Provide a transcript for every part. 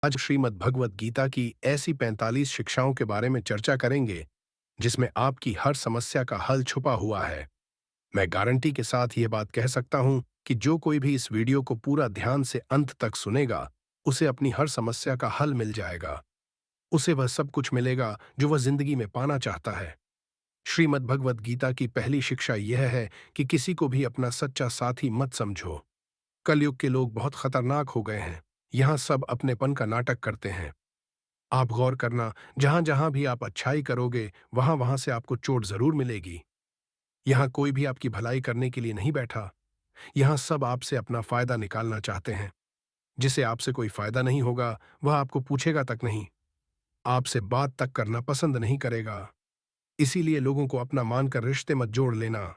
आज श्रीमद् भगवत गीता की ऐसी 45 शिक्षाओं के बारे में चर्चा करेंगे जिसमें आपकी हर समस्या का हल छुपा हुआ है। मैं गारंटी के साथ यह बात कह सकता हूं कि जो कोई भी इस वीडियो को पूरा ध्यान से अंत तक सुनेगा, उसे अपनी हर समस्या का हल मिल जाएगा। उसे वह सब कुछ मिलेगा जो वह जिंदगी में पाना चाहता है। श्रीमद् भगवत गीता की पहली शिक्षा यह है कि किसी को भी अपना सच्चा साथी मत समझो। कलयुग के लोग बहुत खतरनाक हो गए हैं। यहाँ सब अपनेपन का नाटक करते हैं। आप गौर करना, जहां जहां भी आप अच्छाई करोगे, वहां वहां से आपको चोट जरूर मिलेगी। यहाँ कोई भी आपकी भलाई करने के लिए नहीं बैठा। यहाँ सब आपसे अपना फायदा निकालना चाहते हैं। जिसे आपसे कोई फायदा नहीं होगा, वह आपको पूछेगा तक नहीं, आपसे बात तक करना पसंद नहीं करेगा। इसीलिए लोगों को अपना मानकर रिश्ते मत जोड़ लेना।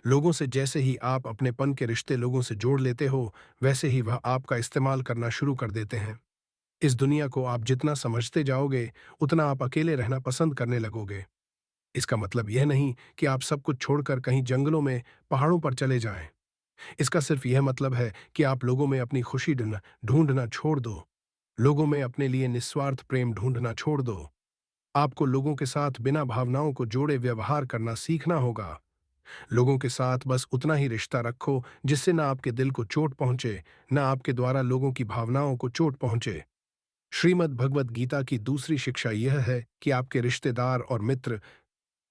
लोगों से जैसे ही आप अपनेपन के रिश्ते लोगों से जोड़ लेते हो, वैसे ही वह आपका इस्तेमाल करना शुरू कर देते हैं। इस दुनिया को आप जितना समझते जाओगे, उतना आप अकेले रहना पसंद करने लगोगे। इसका मतलब यह नहीं कि आप सब कुछ छोड़कर कहीं जंगलों में, पहाड़ों पर चले जाएं। इसका सिर्फ यह मतलब है कि आप लोगों में अपनी खुशी ढूंढना छोड़ दो। लोगों में अपने लिए निस्वार्थ प्रेम ढूंढना छोड़ दो। आपको लोगों के साथ बिना भावनाओं को जोड़े व्यवहार करना सीखना होगा। लोगों के साथ बस उतना ही रिश्ता रखो जिससे ना आपके दिल को चोट पहुंचे, ना आपके द्वारा लोगों की भावनाओं को चोट पहुंचे। श्रीमद् भगवत गीता की दूसरी शिक्षा यह है कि आपके रिश्तेदार और मित्र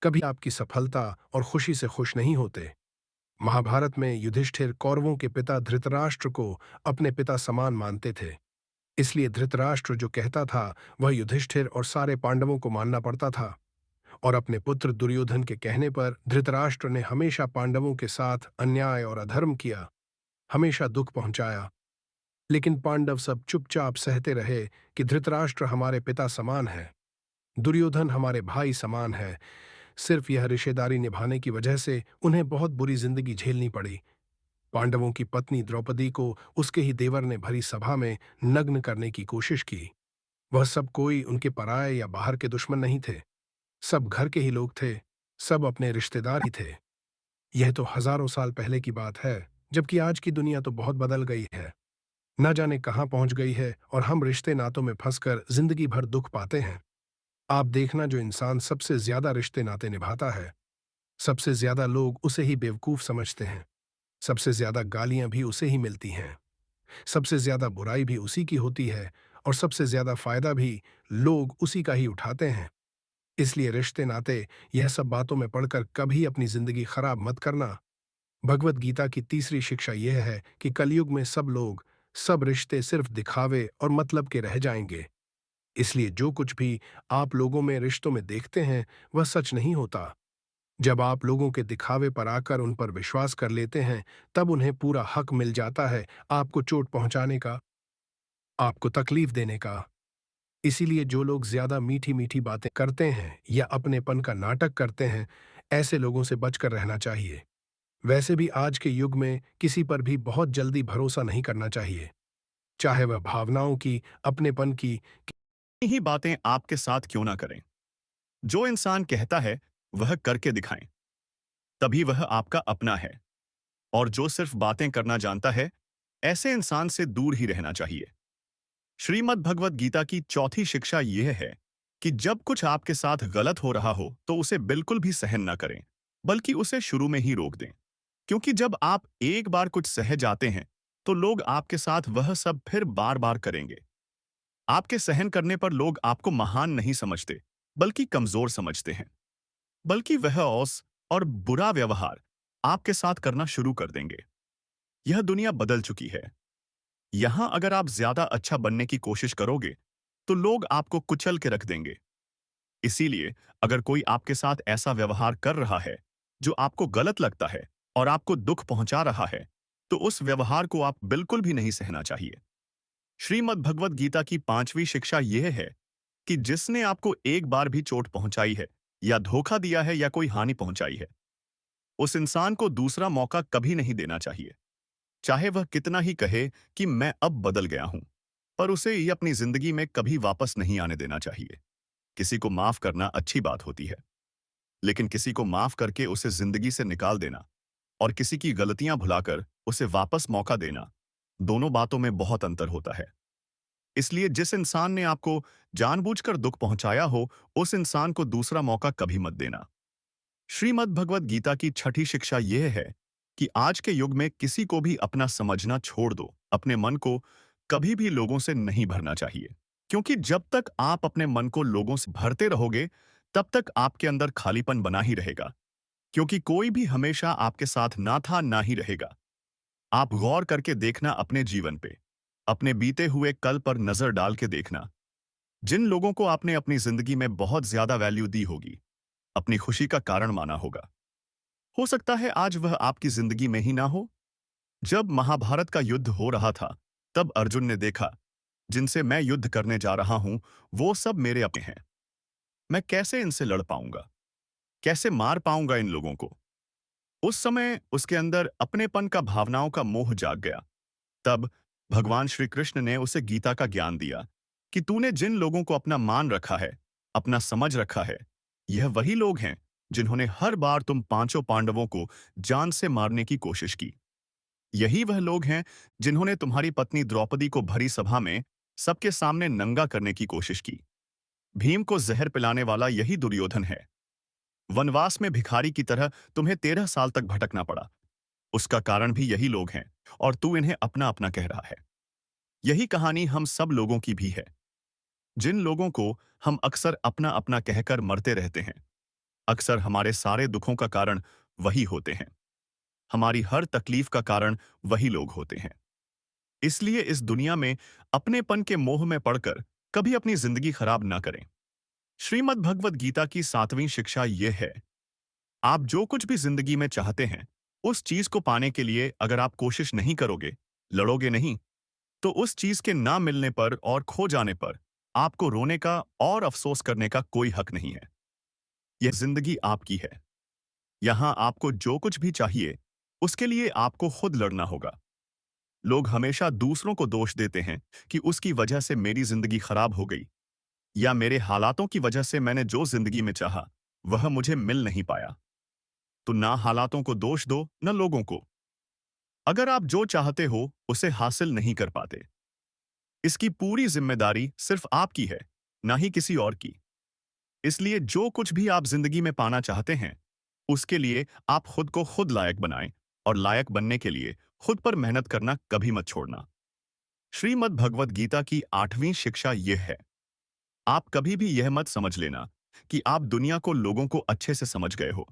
कभी आपकी सफलता और खुशी से खुश नहीं होते। महाभारत में युधिष्ठिर कौरवों के पिता धृतराष्ट्र को अपने पिता समान मानते थे। इसलिए धृतराष्ट्र जो कहता था, वह युधिष्ठिर और सारे पांडवों को मानना पड़ता था। और अपने पुत्र दुर्योधन के कहने पर धृतराष्ट्र ने हमेशा पांडवों के साथ अन्याय और अधर्म किया, हमेशा दुख पहुंचाया। लेकिन पांडव सब चुपचाप सहते रहे कि धृतराष्ट्र हमारे पिता समान है, दुर्योधन हमारे भाई समान है। सिर्फ यह रिश्तेदारी निभाने की वजह से उन्हें बहुत बुरी जिंदगी झेलनी पड़ी। पांडवों की पत्नी द्रौपदी को उसके ही देवर ने भरी सभा में नग्न करने की कोशिश की। वह सब कोई उनके पराये या बाहर के दुश्मन नहीं थे। सब घर के ही लोग थे, सब अपने रिश्तेदार ही थे। यह तो हजारों साल पहले की बात है, जबकि आज की दुनिया तो बहुत बदल गई है। न जाने कहां पहुंच गई है और हम रिश्ते नातों में फंसकर जिंदगी भर दुख पाते हैं। आप देखना, जो इंसान सबसे ज्यादा रिश्ते नाते निभाता है, सबसे ज्यादा लोग उसे ही बेवकूफ समझते हैं। सबसे ज्यादा गालियां भी उसे ही मिलती हैं। सबसे ज्यादा बुराई भी उसी की होती है और सबसे ज्यादा फायदा भी लोग उसी का ही उठाते हैं। इसलिए रिश्ते नाते, यह सब बातों में पढ़कर कभी अपनी जिंदगी खराब मत करना। भगवत गीता की तीसरी शिक्षा यह है कि कलयुग में सब लोग, सब रिश्ते सिर्फ दिखावे और मतलब के रह जाएंगे। इसलिए जो कुछ भी आप लोगों में रिश्तों में देखते हैं, वह सच नहीं होता। जब आप लोगों के दिखावे पर आकर उन पर विश्वास कर लेते हैं, तब उन्हें पूरा हक मिल जाता है आपको चोट पहुंचाने का, आपको तकलीफ देने का। इसीलिए जो लोग ज्यादा मीठी मीठी बातें करते हैं या अपनेपन का नाटक करते हैं, ऐसे लोगों से बचकर रहना चाहिए। वैसे भी आज के युग में किसी पर भी बहुत जल्दी भरोसा नहीं करना चाहिए, चाहे वह भावनाओं की, अपनेपन की। ही बातें आपके साथ क्यों ना करें। जो इंसान कहता है वह करके दिखाएं, तभी वह आपका अपना है। और जो सिर्फ बातें करना जानता है, ऐसे इंसान से दूर ही रहना चाहिए। श्रीमद् भगवत गीता की चौथी शिक्षा यह है कि जब कुछ आपके साथ गलत हो रहा हो तो उसे बिल्कुल भी सहन ना करें, बल्कि उसे शुरू में ही रोक दें। क्योंकि जब आप एक बार कुछ सह जाते हैं, तो लोग आपके साथ वह सब फिर बार बार करेंगे। आपके सहन करने पर लोग आपको महान नहीं समझते, बल्कि कमजोर समझते हैं। बल्कि वह औस और बुरा व्यवहार आपके साथ करना शुरू कर देंगे। यह दुनिया बदल चुकी है। यहां अगर आप ज्यादा अच्छा बनने की कोशिश करोगे, तो लोग आपको कुचल के रख देंगे। इसीलिए अगर कोई आपके साथ ऐसा व्यवहार कर रहा है जो आपको गलत लगता है और आपको दुख पहुंचा रहा है, तो उस व्यवहार को आप बिल्कुल भी नहीं सहना चाहिए। श्रीमद् भगवत गीता की पांचवी शिक्षा यह है कि जिसने आपको एक बार भी चोट पहुंचाई है या धोखा दिया है या कोई हानि पहुंचाई है, उस इंसान को दूसरा मौका कभी नहीं देना चाहिए। चाहे वह कितना ही कहे कि मैं अब बदल गया हूं, पर उसे ये अपनी जिंदगी में कभी वापस नहीं आने देना चाहिए। किसी को माफ करना अच्छी बात होती है, लेकिन किसी को माफ करके उसे जिंदगी से निकाल देना और किसी की गलतियां भुलाकर उसे वापस मौका देना, दोनों बातों में बहुत अंतर होता है। इसलिए जिस इंसान ने आपको जानबूझकर दुख पहुंचाया हो, उस इंसान को दूसरा मौका कभी मत देना। श्रीमद् भगवत गीता की छठी शिक्षा यह है कि आज के युग में किसी को भी अपना समझना छोड़ दो। अपने मन को कभी भी लोगों से नहीं भरना चाहिए, क्योंकि जब तक आप अपने मन को लोगों से भरते रहोगे, तब तक आपके अंदर खालीपन बना ही रहेगा, क्योंकि कोई भी हमेशा आपके साथ ना था ना ही रहेगा। आप गौर करके देखना अपने जीवन पे, अपने बीते हुए कल पर नजर डाल के देखना। जिन लोगों को आपने अपनी जिंदगी में बहुत ज्यादा वैल्यू दी होगी, अपनी खुशी का कारण माना होगा, हो सकता है आज वह आपकी जिंदगी में ही ना हो। जब महाभारत का युद्ध हो रहा था, तब अर्जुन ने देखा, जिनसे मैं युद्ध करने जा रहा हूं, वो सब मेरे अपने हैं। मैं कैसे इनसे लड़ पाऊंगा? कैसे मार पाऊंगा इन लोगों को? उस समय उसके अंदर अपनेपन का भावनाओं का मोह जाग गया। तब भगवान श्री कृष्ण ने उसे गीता का ज्ञान दिया कि तूने जिन लोगों को अपना मान रखा है, अपना समझ रखा है, यह वही लोग हैं जिन्होंने हर बार तुम पांचों पांडवों को जान से मारने की कोशिश की। यही वह लोग हैं जिन्होंने तुम्हारी पत्नी द्रौपदी को भरी सभा में सबके सामने नंगा करने की कोशिश की। भीम को जहर पिलाने वाला यही दुर्योधन है। वनवास में भिखारी की तरह तुम्हें 13 साल तक भटकना पड़ा। उसका कारण भी यही लोग हैं, और तू इन्हें अपना अपना कह रहा है। यही कहानी हम सब लोगों की भी है। जिन लोगों को हम अक्सर अपना अपना कहकर मरते रहते हैं, अक्सर हमारे सारे दुखों का कारण वही होते हैं। हमारी हर तकलीफ का कारण वही लोग होते हैं। इसलिए इस दुनिया में अपनेपन के मोह में पड़कर कभी अपनी जिंदगी खराब ना करें। श्रीमद् भगवत गीता की 7वीं शिक्षा यह है, आप जो कुछ भी जिंदगी में चाहते हैं, उस चीज को पाने के लिए अगर आप कोशिश नहीं करोगे, लड़ोगे नहीं, तो उस चीज के ना मिलने पर और खो जाने पर आपको रोने का और अफसोस करने का कोई हक नहीं है। यह जिंदगी आपकी है। यहां आपको जो कुछ भी चाहिए, उसके लिए आपको खुद लड़ना होगा। लोग हमेशा दूसरों को दोष देते हैं कि उसकी वजह से मेरी जिंदगी खराब हो गई, या मेरे हालातों की वजह से मैंने जो जिंदगी में चाहा, वह मुझे मिल नहीं पाया। तो ना हालातों को दोष दो, न लोगों को। अगर आप जो चाहते हो उसे हासिल नहीं कर पाते, इसकी पूरी जिम्मेदारी सिर्फ आपकी है, ना ही किसी और की। इसलिए जो कुछ भी आप जिंदगी में पाना चाहते हैं, उसके लिए आप खुद को खुद लायक बनाएं, और लायक बनने के लिए खुद पर मेहनत करना कभी मत छोड़ना। श्रीमद् भगवत गीता की 8वीं शिक्षा यह है, आप कभी भी यह मत समझ लेना कि आप दुनिया को लोगों को अच्छे से समझ गए हो।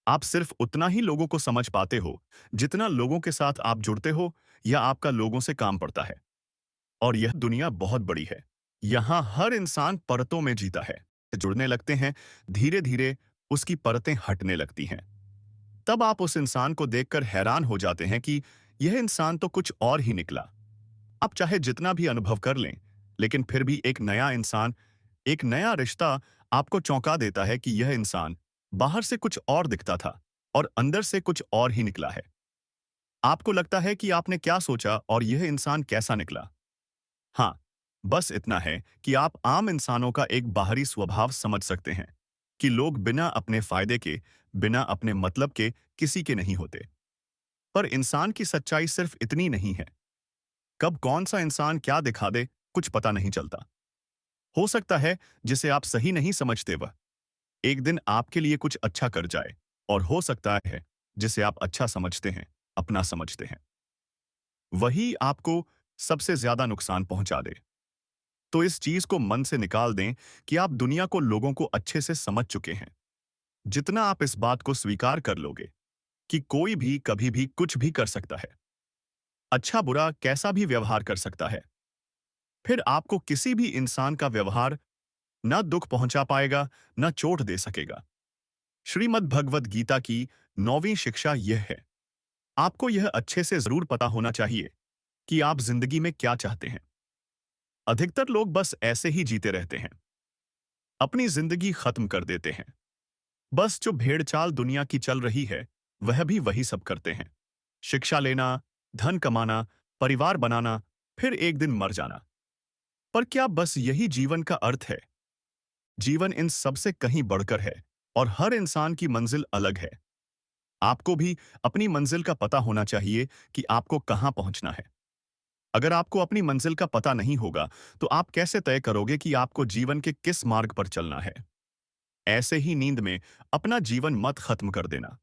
आप सिर्फ उतना ही लोगों को समझ पाते हो जितना लोगों के साथ आप जुड़ते हो या आपका लोगों से काम पड़ता है। और यह दुनिया बहुत बड़ी है। यहाँ हर इंसान परतों में जीता है। जुड़ने लगते हैं, धीरे धीरे उसकी परतें हटने लगती हैं। तब आप उस इंसान को देखकर हैरान हो जाते हैं कि यह इंसान तो कुछ और ही निकला। आप चाहे जितना भी अनुभव कर लें, लेकिन फिर भी एक नया इंसान, एक नया रिश्ता आपको चौंका देता है कि यह इंसान बाहर से कुछ और दिखता था और अंदर से कुछ और ही निकला है। आपको लगता है कि आपने क्या सोचा और यह इंसान कैसा निकला। हाँ, बस इतना है कि आप आम इंसानों का एक बाहरी स्वभाव समझ सकते हैं कि लोग बिना अपने फायदे के, बिना अपने मतलब के किसी के नहीं होते। पर इंसान की सच्चाई सिर्फ इतनी नहीं है। कब कौन सा इंसान क्या दिखा दे, कुछ पता नहीं चलता। हो सकता है जिसे आप सही नहीं समझते वह एक दिन आपके लिए कुछ अच्छा कर जाए, और हो सकता है जिसे आप अच्छा समझते हैं, अपना समझते हैं, वही आपको सबसे ज्यादा नुकसान पहुंचा दे। तो इस चीज को मन से निकाल दें कि आप दुनिया को, लोगों को अच्छे से समझ चुके हैं। जितना आप इस बात को स्वीकार कर लोगे कि कोई भी कभी भी कुछ भी कर सकता है, अच्छा बुरा कैसा भी व्यवहार कर सकता है, फिर आपको किसी भी इंसान का व्यवहार न दुख पहुंचा पाएगा, न चोट दे सकेगा। श्रीमद् भगवत गीता की 9वीं शिक्षा यह है, आपको यह अच्छे से जरूर पता होना चाहिए कि आप जिंदगी में क्या चाहते हैं। अधिकतर लोग बस ऐसे ही जीते रहते हैं, अपनी जिंदगी खत्म कर देते हैं। बस जो भेड़चाल दुनिया की चल रही है, वह भी वही सब करते हैं। शिक्षा लेना, धन कमाना, परिवार बनाना, फिर एक दिन मर जाना। पर क्या बस यही जीवन का अर्थ है? जीवन इन सब से कहीं बढ़कर है, और हर इंसान की मंजिल अलग है। आपको भी अपनी मंजिल का पता होना चाहिए कि आपको कहां पहुंचना है। अगर आपको अपनी मंजिल का पता नहीं होगा, तो आप कैसे तय करोगे कि आपको जीवन के किस मार्ग पर चलना है? ऐसे ही नींद में अपना जीवन मत खत्म कर देना।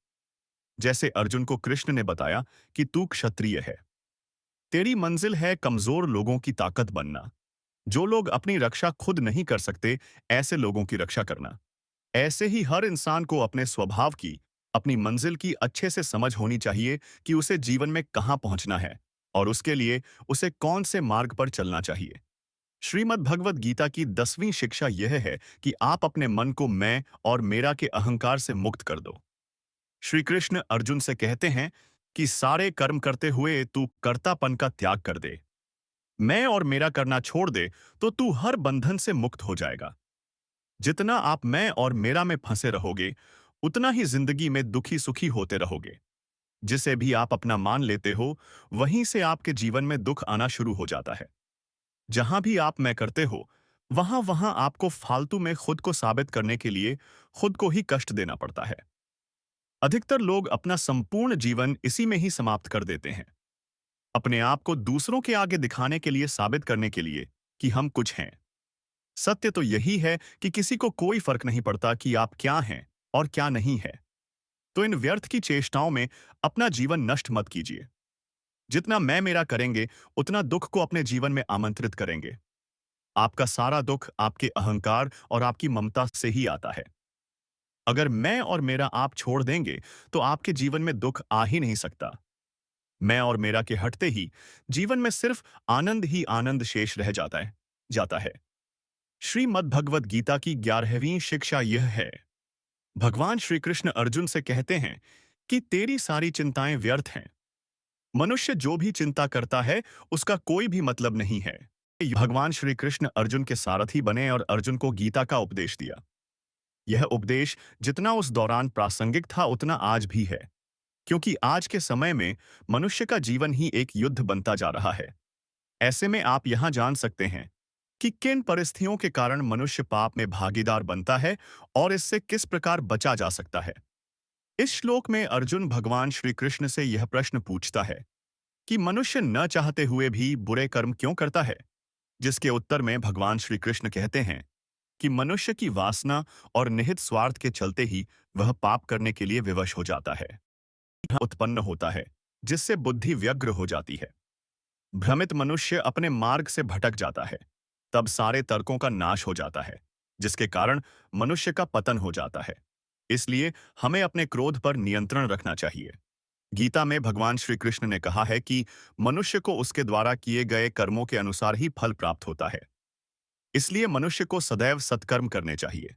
जैसे अर्जुन को कृष्ण ने बताया कि तू क्षत्रिय है। तेरी मंजिल है कमजोर लोगों की ताकत बनना। जो लोग अपनी रक्षा खुद नहीं कर सकते, ऐसे लोगों की रक्षा करना। ऐसे ही हर इंसान को अपने स्वभाव की, अपनी मंजिल की अच्छे से समझ होनी चाहिए कि उसे जीवन में कहाँ पहुंचना है और उसके लिए उसे कौन से मार्ग पर चलना चाहिए। श्रीमद् भगवत गीता की 10वीं शिक्षा यह है कि आप अपने मन को मैं और मेरा के अहंकार से मुक्त कर दो। श्री कृष्ण अर्जुन से कहते हैं कि सारे कर्म करते हुए तू कर्तापन का त्याग कर दे। मैं और मेरा करना छोड़ दे तो तू हर बंधन से मुक्त हो जाएगा। जितना आप मैं और मेरा में फंसे रहोगे, उतना ही जिंदगी में दुखी सुखी होते रहोगे। जिसे भी आप अपना मान लेते हो, वहीं से आपके जीवन में दुख आना शुरू हो जाता है। जहां भी आप मैं करते हो, वहां वहां आपको फालतू में खुद को साबित करने के लिए खुद को ही कष्ट देना पड़ता है। अधिकतर लोग अपना संपूर्ण जीवन इसी में ही समाप्त कर देते हैं, अपने आप को दूसरों के आगे दिखाने के लिए, साबित करने के लिए कि हम कुछ हैं। सत्य तो यही है कि किसी को कोई फर्क नहीं पड़ता कि आप क्या हैं और क्या नहीं है। तो इन व्यर्थ की चेष्टाओं में अपना जीवन नष्ट मत कीजिए। जितना मैं मेरा करेंगे, उतना दुख को अपने जीवन में आमंत्रित करेंगे। आपका सारा दुख आपके अहंकार और आपकी ममता से ही आता है। अगर मैं और मेरा आप छोड़ देंगे, तो आपके जीवन में दुख आ ही नहीं सकता। मैं और मेरा के हटते ही जीवन में सिर्फ आनंद ही आनंद शेष रह जाता है। श्रीमद् भगवत गीता की 11वीं शिक्षा यह है। भगवान श्री कृष्ण अर्जुन से कहते हैं कि तेरी सारी चिंताएं व्यर्थ हैं। मनुष्य जो भी चिंता करता है, उसका कोई भी मतलब नहीं है। भगवान श्री कृष्ण अर्जुन के सारथी बने और अर्जुन को गीता का उपदेश दिया। यह उपदेश जितना उस दौरान प्रासंगिक था, उतना आज भी है, क्योंकि आज के समय में मनुष्य का जीवन ही एक युद्ध बनता जा रहा है। ऐसे में आप यहां जान सकते हैं कि किन परिस्थितियों के कारण मनुष्य पाप में भागीदार बनता है और इससे किस प्रकार बचा जा सकता है। इस श्लोक में अर्जुन भगवान श्री कृष्ण से यह प्रश्न पूछता है कि मनुष्य न चाहते हुए भी बुरे कर्म क्यों करता है, जिसके उत्तर में भगवान श्री कृष्ण कहते हैं कि मनुष्य की वासना और निहित स्वार्थ के चलते ही वह पाप करने के लिए विवश हो जाता है। उत्पन्न होता है, जिससे बुद्धि व्यग्र हो जाती है। भ्रमित मनुष्य अपने मार्ग से भटक जाता है। तब सारे तर्कों का नाश हो जाता है, जिसके कारण मनुष्य का पतन हो जाता है। इसलिए हमें अपने क्रोध पर नियंत्रण रखना चाहिए। गीता में भगवान श्री कृष्ण ने कहा है कि मनुष्य को उसके द्वारा किए गए कर्मों के अनुसार ही फल प्राप्त होता है। इसलिए मनुष्य को सदैव सत्कर्म करने चाहिए।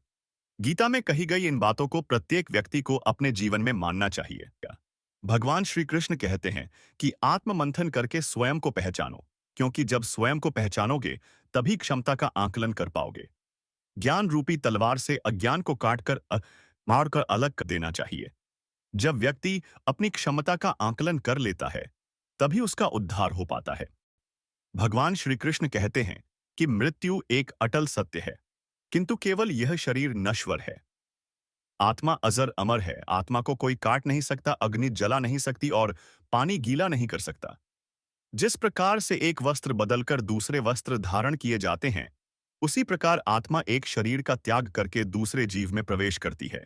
गीता में कही गई इन बातों को प्रत्येक व्यक्ति को अपने जीवन में मानना चाहिए। भगवान श्री कृष्ण कहते हैं कि आत्ममंथन करके स्वयं को पहचानो, क्योंकि जब स्वयं को पहचानोगे, तभी क्षमता का आकलन कर पाओगे। ज्ञान रूपी तलवार से अज्ञान को काटकर मारकर अलग कर देना चाहिए। जब व्यक्ति अपनी क्षमता का आकलन कर लेता है, तभी उसका उद्धार हो पाता है। भगवान श्री कृष्ण कहते हैं कि मृत्यु एक अटल सत्य है, किंतु केवल यह शरीर नश्वर है। आत्मा अजर अमर है। आत्मा को कोई काट नहीं सकता, अग्नि जला नहीं सकती और पानी गीला नहीं कर सकता। जिस प्रकार से एक वस्त्र बदलकर दूसरे वस्त्र धारण किए जाते हैं, उसी प्रकार आत्मा एक शरीर का त्याग करके दूसरे जीव में प्रवेश करती है।